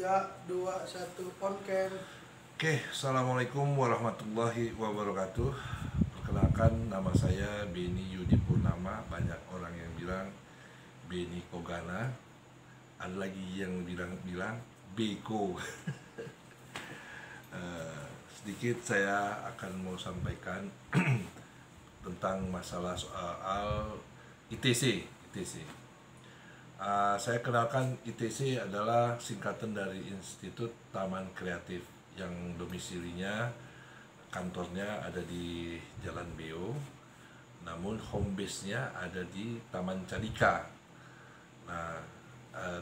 3, 2, 1, on cam. Oke, Assalamualaikum warahmatullahi wabarakatuh. Perkenalkan, nama saya Beni Yudi Purnama. Banyak orang yang bilang Beni Kogana. Ada lagi yang bilang Beko. Sedikit saya akan mau sampaikan tentang masalah soal ITC. Saya kenalkan, ITC adalah singkatan dari Institut Taman Kreatif yang domisilinya, kantornya ada di Jalan Beo, namun home base-nya ada di Taman Cadika. Nah,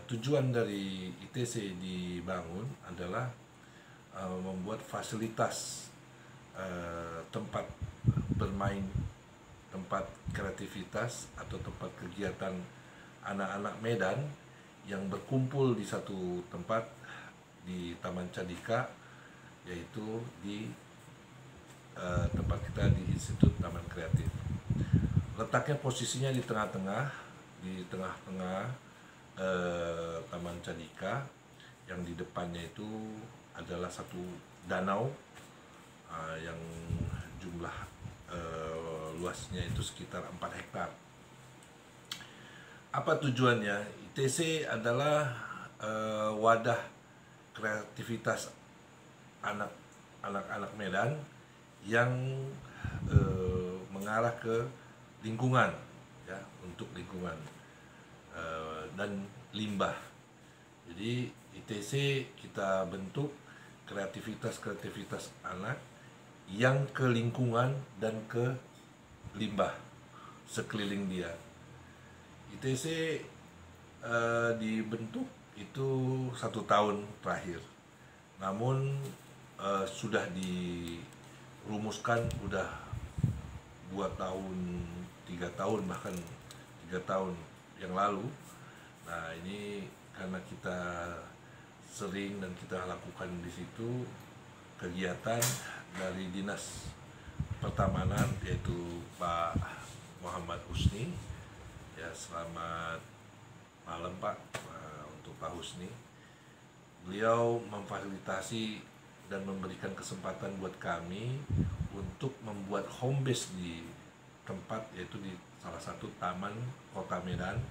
tujuan dari ITC dibangun adalah membuat fasilitas tempat bermain, tempat kreativitas atau tempat kegiatan anak-anak Medan yang berkumpul di satu tempat di Taman Cadika, yaitu di tempat kita di Institut Taman Kreatif. Letaknya posisinya di tengah-tengah Taman Cadika, yang di depannya itu adalah satu danau yang jumlah luasnya itu sekitar 4 hektar. Apa tujuannya? ITC adalah wadah kreativitas anak-anak Medan yang mengarah ke lingkungan, ya, untuk lingkungan dan limbah. Jadi ITC kita bentuk kreativitas anak yang ke lingkungan dan ke limbah sekeliling dia. ITC dibentuk itu 1 tahun terakhir, namun sudah dirumuskan udah 2 tahun, 3 tahun, bahkan 3 tahun yang lalu. Nah, ini karena kita sering dan kita lakukan di situ kegiatan dari Dinas Pertamanan, yaitu Pak Muhammad Husni. Ya, selamat malam Pak, untuk Pak Husni. Beliau memfasilitasi dan memberikan kesempatan buat kami untuk membuat home base di tempat, yaitu di salah satu taman kota Medan,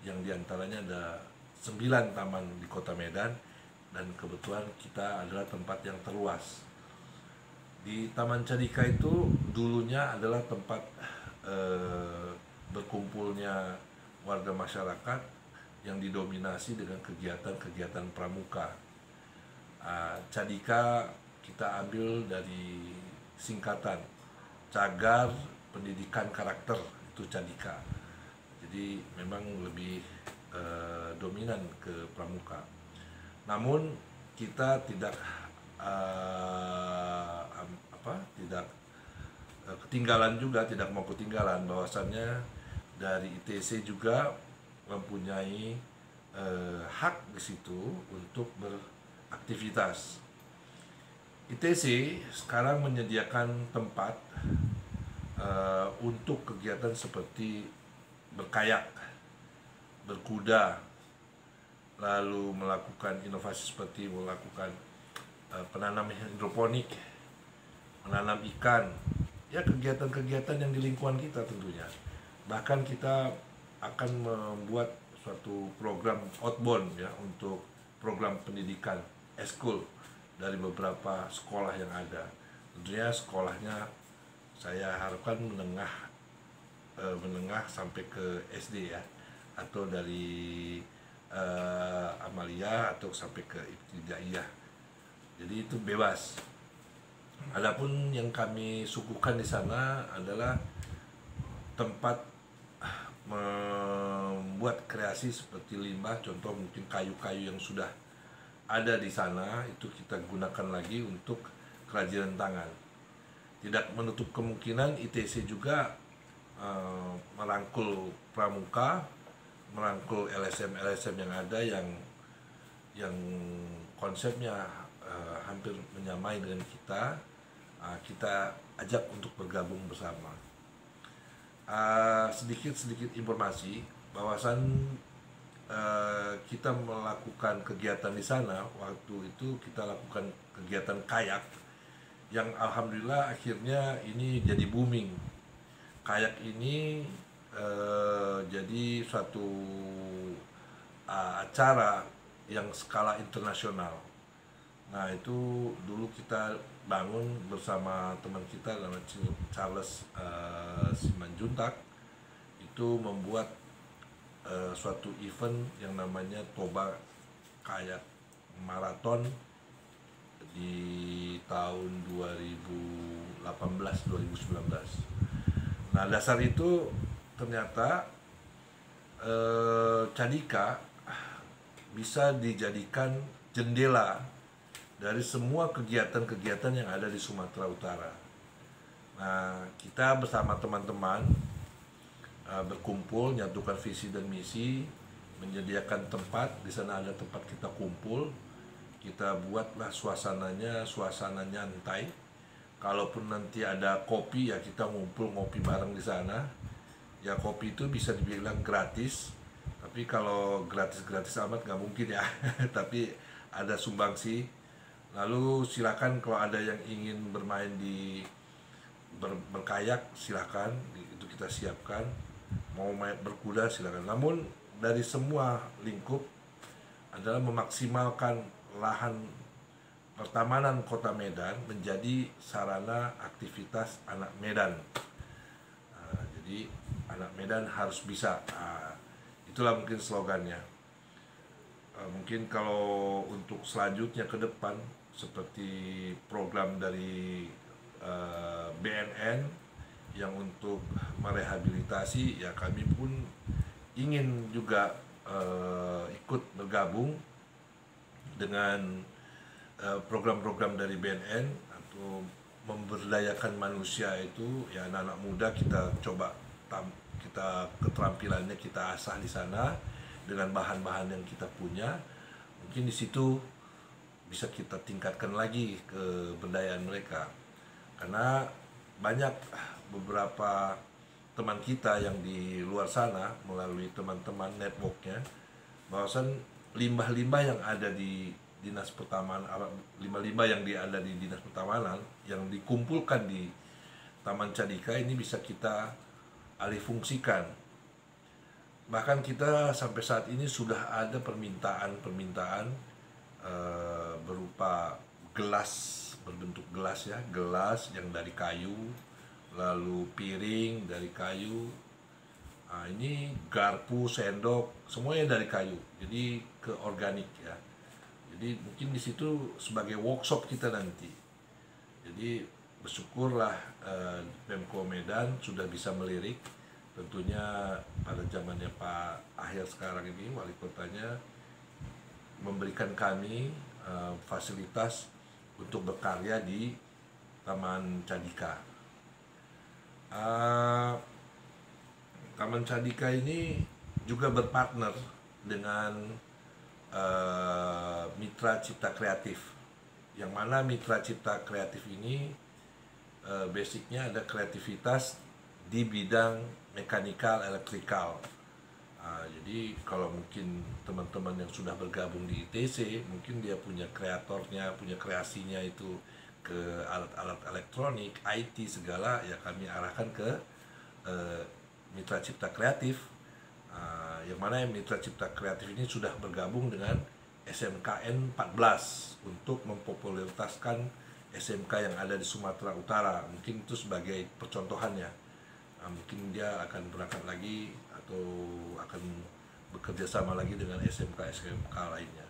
yang diantaranya ada 9 taman di kota Medan, dan kebetulan kita adalah tempat yang terluas. Di Taman Cadika itu dulunya adalah tempat berkumpulnya warga masyarakat yang didominasi dengan kegiatan-kegiatan pramuka. Cadika kita ambil dari singkatan Cagar Pendidikan Karakter, itu Cadika. Jadi memang lebih dominan ke pramuka. Namun kita tidak tidak mau ketinggalan bahwasannya dari ITC juga mempunyai hak di situ untuk beraktivitas. ITC sekarang menyediakan tempat untuk kegiatan seperti berkayak, berkuda, lalu melakukan inovasi seperti melakukan penanam hidroponik, menanam ikan, ya, kegiatan-kegiatan yang di lingkungan kita tentunya. Bahkan kita akan membuat suatu program outbound, ya, untuk program pendidikan eskul dari beberapa sekolah yang ada. Tentunya sekolahnya saya harapkan menengah sampai ke SD, ya, atau dari Amalia atau sampai ke Ibtidaiyah. Jadi itu bebas. Adapun yang kami suguhkan di sana adalah tempat membuat kreasi seperti limbah, contoh mungkin kayu-kayu yang sudah ada di sana, itu kita gunakan lagi untuk kerajinan tangan. Tidak menutup kemungkinan ITC juga merangkul pramuka, merangkul LSM yang ada yang konsepnya hampir menyamai dengan kita ajak untuk bergabung bersama. Sedikit informasi bahwasan kita melakukan kegiatan di sana. Waktu itu kita lakukan kegiatan kayak yang alhamdulillah akhirnya ini jadi booming. Kayak ini jadi suatu acara yang skala internasional. Nah itu dulu kita bangun bersama teman kita namanya Charles Simanjuntak, itu membuat suatu event yang namanya Toba Kayak Marathon di tahun 2018-2019. Nah dasar itu ternyata Cadika bisa dijadikan jendela dari semua kegiatan-kegiatan yang ada di Sumatera Utara. Nah, kita bersama teman-teman berkumpul, nyatukan visi dan misi, menyediakan tempat. Di sana ada tempat kita kumpul. Kita buatlah suasana nyantai. Kalaupun nanti ada kopi, ya kita ngumpul ngopi bareng di sana. Ya kopi itu bisa dibilang gratis. Tapi kalau gratis-gratis amat nggak mungkin ya. Tapi ada sumbangsi. Lalu silakan kalau ada yang ingin bermain di berkayak silakan, itu kita siapkan. Mau main berkuda silakan. Namun dari semua lingkup adalah memaksimalkan lahan pertamanan Kota Medan menjadi sarana aktivitas anak Medan. Jadi anak Medan harus bisa. Itulah mungkin slogannya. Mungkin kalau untuk selanjutnya ke depan seperti program dari BNN yang untuk merehabilitasi, ya kami pun ingin juga ikut bergabung dengan program-program dari BNN atau memberdayakan manusia itu, ya anak-anak muda kita coba kita keterampilannya kita asah di sana dengan bahan-bahan yang kita punya. Mungkin di situ bisa kita tingkatkan lagi keberdayaan mereka, karena banyak beberapa teman kita yang di luar sana melalui teman-teman networknya, bahwasan limbah-limbah yang ada di dinas pertamanan, limbah-limbah yang ada di dinas pertamanan yang dikumpulkan di Taman Cadika ini bisa kita alihfungsikan. Bahkan kita sampai saat ini sudah ada permintaan berupa gelas, berbentuk gelas ya, gelas yang dari kayu, lalu piring dari kayu. Nah, ini garpu, sendok, semuanya dari kayu. Jadi ke organik ya. Jadi mungkin di situ sebagai workshop kita nanti. Jadi bersyukurlah Pemko Medan sudah bisa melirik. Tentunya pada zamannya Pak Akhir sekarang ini, wali kotanya, memberikan kami fasilitas untuk berkarya di Taman Cadika. Taman Cadika ini juga berpartner dengan Mitra Cipta Kreatif, yang mana Mitra Cipta Kreatif ini basicnya ada kreativitas di bidang mekanikal, elektrikal. Jadi kalau mungkin teman-teman yang sudah bergabung di ITC, mungkin dia punya kreatornya, punya kreasinya itu ke alat-alat elektronik, IT segala, ya kami arahkan ke Mitra Cipta Kreatif. Yang mana Mitra Cipta Kreatif ini sudah bergabung dengan SMKN 14 untuk mempopulertaskan SMK yang ada di Sumatera Utara. Mungkin itu sebagai percontohannya. Mungkin dia akan berangkat lagi atau akan bekerja sama lagi dengan SMK-SMK lainnya.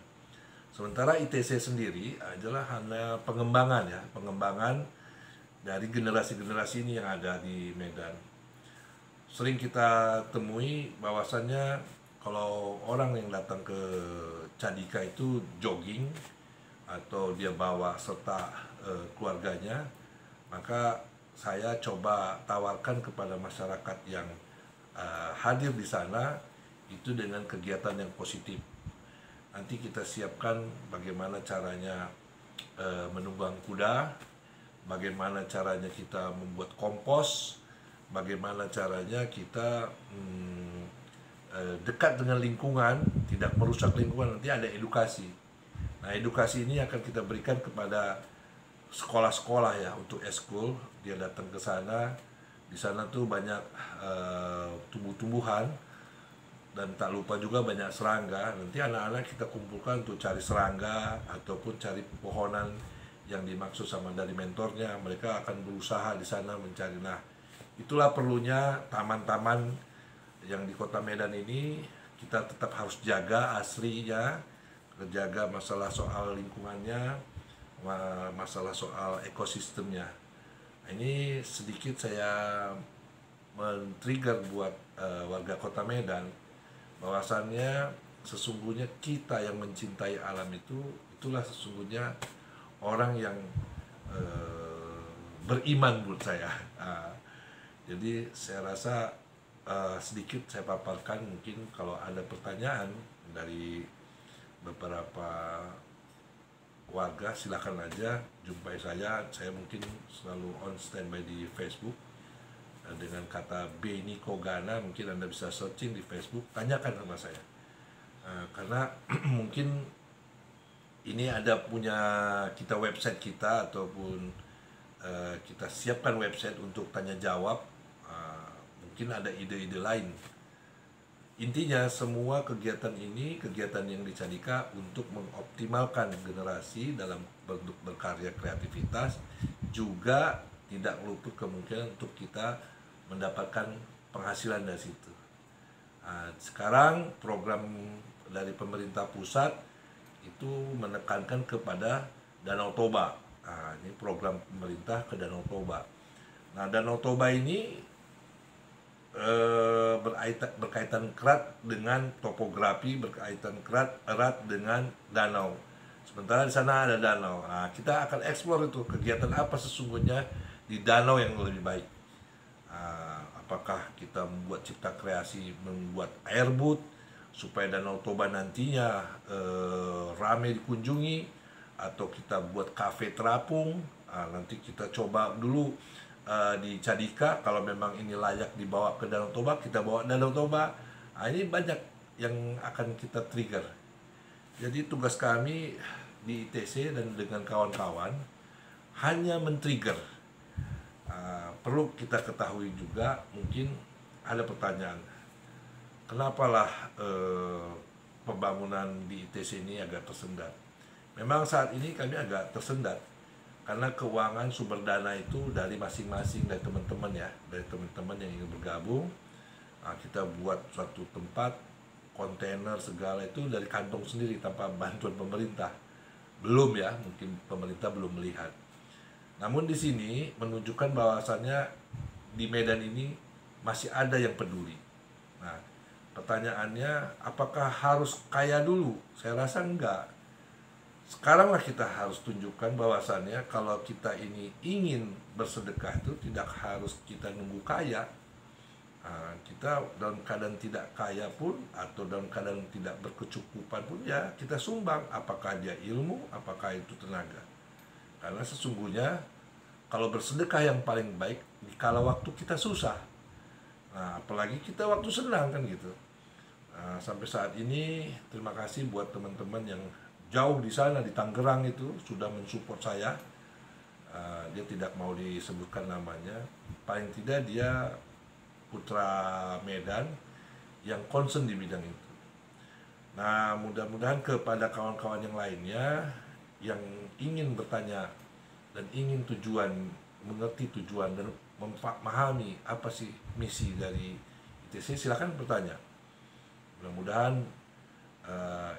Sementara ITC sendiri adalah hanya pengembangan ya, pengembangan dari generasi-generasi ini yang ada di Medan. Sering kita temui bahwasannya kalau orang yang datang ke Cadika itu jogging atau dia bawa serta keluarganya, maka saya coba tawarkan kepada masyarakat yang hadir di sana itu dengan kegiatan yang positif. Nanti kita siapkan bagaimana caranya menunggang kuda, bagaimana caranya kita membuat kompos, bagaimana caranya kita dekat dengan lingkungan, tidak merusak lingkungan, nanti ada edukasi. Nah, edukasi ini akan kita berikan kepada sekolah-sekolah ya, untuk eskul. Dia datang ke sana, di sana tuh banyak tumbuh-tumbuhan, dan tak lupa juga banyak serangga. Nanti anak-anak kita kumpulkan untuk cari serangga ataupun cari pepohonan yang dimaksud sama dari mentornya. Mereka akan berusaha di sana mencari. Nah, itulah perlunya taman-taman yang di Kota Medan ini. Kita tetap harus jaga aslinya, jaga masalah soal lingkungannya, masalah soal ekosistemnya. Ini sedikit saya men-trigger buat warga Kota Medan, bahwasannya sesungguhnya kita yang mencintai alam itulah sesungguhnya orang yang beriman menurut saya. Jadi saya rasa sedikit saya paparkan, mungkin kalau ada pertanyaan dari beberapa warga silakan aja jumpai saya mungkin selalu on standby di Facebook dengan kata Beni Kogana. Mungkin Anda bisa searching di Facebook, tanyakan sama saya, karena mungkin ini ada punya kita website kita, ataupun kita siapkan website untuk tanya jawab. Mungkin ada ide-ide lain. Intinya semua kegiatan ini kegiatan yang dicadika untuk mengoptimalkan generasi dalam bentuk berkarya kreativitas, juga tidak luput kemungkinan untuk kita mendapatkan penghasilan dari situ. Sekarang program dari pemerintah pusat itu menekankan kepada Danau Toba. Ini program pemerintah ke Danau Toba. Nah, Danau Toba ini berkaitan erat dengan topografi, berkaitan erat dengan danau. Sementara di sana ada danau. Nah, kita akan eksplor itu kegiatan apa sesungguhnya di danau yang lebih baik. Apakah kita membuat cipta kreasi, membuat airboat supaya Danau Toba nantinya ramai dikunjungi, atau kita buat kafe terapung. Nanti kita coba dulu di Cadika, kalau memang ini layak dibawa ke Danau Toba, kita bawa Danau Toba. Ini banyak yang akan kita trigger. Jadi tugas kami di ITC dan dengan kawan-kawan hanya men-trigger. Perlu kita ketahui juga, mungkin ada pertanyaan, kenapalah pembangunan di ITC ini agak tersendat. Memang saat ini kami agak tersendat, karena keuangan sumber dana itu dari masing-masing, dari teman-teman ya, dari teman-teman yang ingin bergabung. Kita buat suatu tempat, kontainer segala itu dari kantong sendiri tanpa bantuan pemerintah. Belum ya, mungkin pemerintah belum melihat. Namun di sini menunjukkan bahwasannya di Medan ini masih ada yang peduli. Nah, pertanyaannya, apakah harus kaya dulu? Saya rasa enggak. Sekaranglah kita harus tunjukkan bahwasannya kalau kita ini ingin bersedekah itu tidak harus kita nunggu kaya. Kita dalam keadaan tidak kaya pun, atau dalam keadaan tidak berkecukupan pun, ya kita sumbang. Apakah dia ilmu, apakah itu tenaga. Karena sesungguhnya kalau bersedekah yang paling baik di kala waktu kita susah. Apalagi kita waktu senang kan gitu. Sampai saat ini terima kasih buat teman-teman yang jauh di sana, di Tangerang itu sudah mensupport saya. Dia tidak mau disebutkan namanya. Paling tidak dia putra Medan yang concern di bidang itu. Nah, mudah-mudahan kepada kawan-kawan yang lainnya yang ingin bertanya dan ingin mengerti tujuan dan memahami apa sih misi dari ITC, silakan bertanya. Mudah-mudahan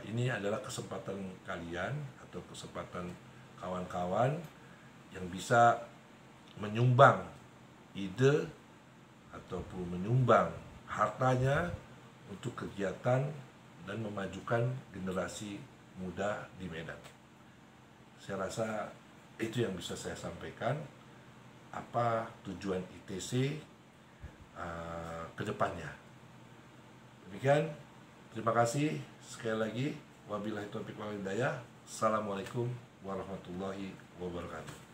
ini adalah kesempatan kalian atau kesempatan kawan-kawan yang bisa menyumbang ide ataupun menyumbang hartanya untuk kegiatan dan memajukan generasi muda di Medan. Saya rasa itu yang bisa saya sampaikan, apa tujuan ITC ke depannya. Demikian, terima kasih sekali lagi. Wabillahi taufiq wal hidayah. Assalamualaikum warahmatullahi wabarakatuh.